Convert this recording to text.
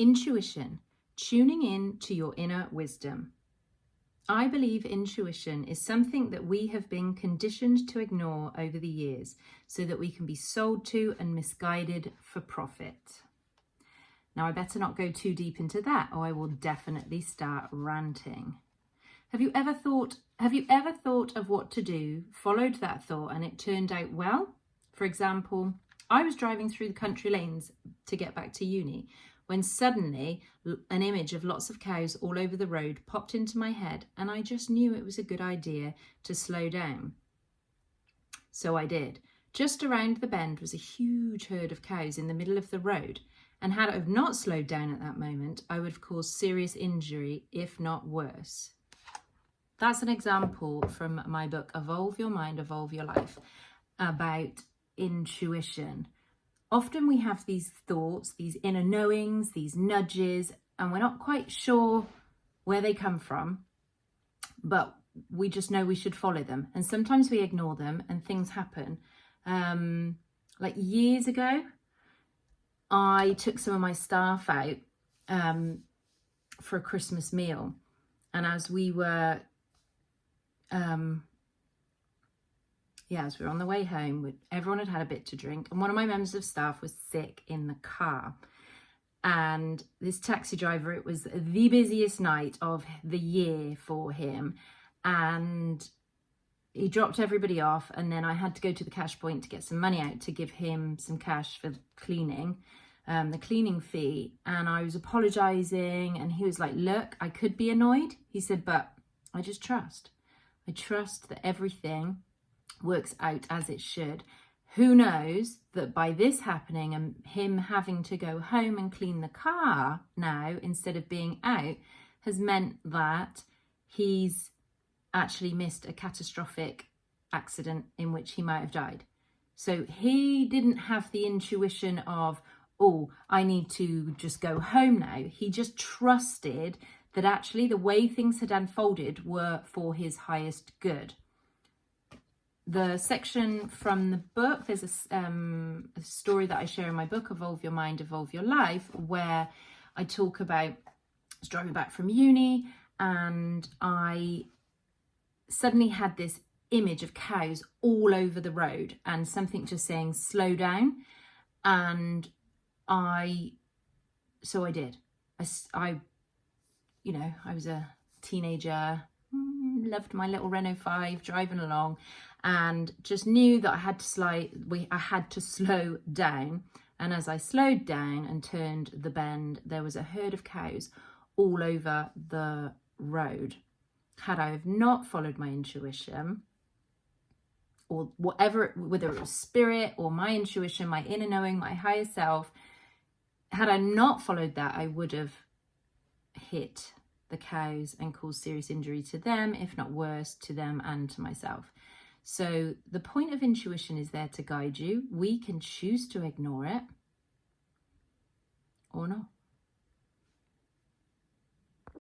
Intuition, tuning in to your inner wisdom. I believe intuition is something that we have been conditioned to ignore over the years so that we can be sold to and misguided for profit. Now, I better not go too deep into that or I will definitely start ranting. Have you ever thought of what to do, followed that thought, and it turned out well? For example, I was driving through the country lanes to get back to uni when suddenly an image of lots of cows all over the road popped into my head, and I just knew it was a good idea to slow down. So I did. Just around the bend was a huge herd of cows in the middle of the road, and had I have not slowed down at that moment, I would have caused serious injury, if not worse. That's an example from my book, Evolve Your Mind, Evolve Your Life, about intuition. Often we have these thoughts, these inner knowings, these nudges, and we're not quite sure where they come from, but we just know we should follow them. And sometimes we ignore them and things happen. Like years ago, I took some of my staff out for a Christmas meal. And as we were on the way home, everyone had had a bit to drink, and one of my members of staff was sick in the car. And this taxi driver, it was the busiest night of the year for him, and he dropped everybody off, and then I had to go to the cash point to get some money out to give him some cash for cleaning, the cleaning fee. And I was apologizing, and he was like, look, I could be annoyed. He said, but I just trust. I trust that everything works out as it should. Who knows that by this happening and him having to go home and clean the car now instead of being out has meant that he's actually missed a catastrophic accident in which he might have died. So he didn't have the intuition of, oh, I need to just go home now. He just trusted that actually the way things had unfolded were for his highest good. The section from the book, there's a story that I share in my book, Evolve Your Mind, Evolve Your Life, where I talk about, I was driving back from uni and I suddenly had this image of cows all over the road and something just saying, slow down. And so I did. I was a teenager, loved my little Renault 5 driving along, and just knew that I had to slow down. And as I slowed down and turned the bend, there was a herd of cows all over the road. Had I have not followed my intuition, or whatever, whether it was spirit or my intuition, my inner knowing, my higher self, had I not followed that, I would have hit the cows and caused serious injury to them, if not worse, to them and to myself. So the point of intuition is there to guide you. We can choose to ignore it or not.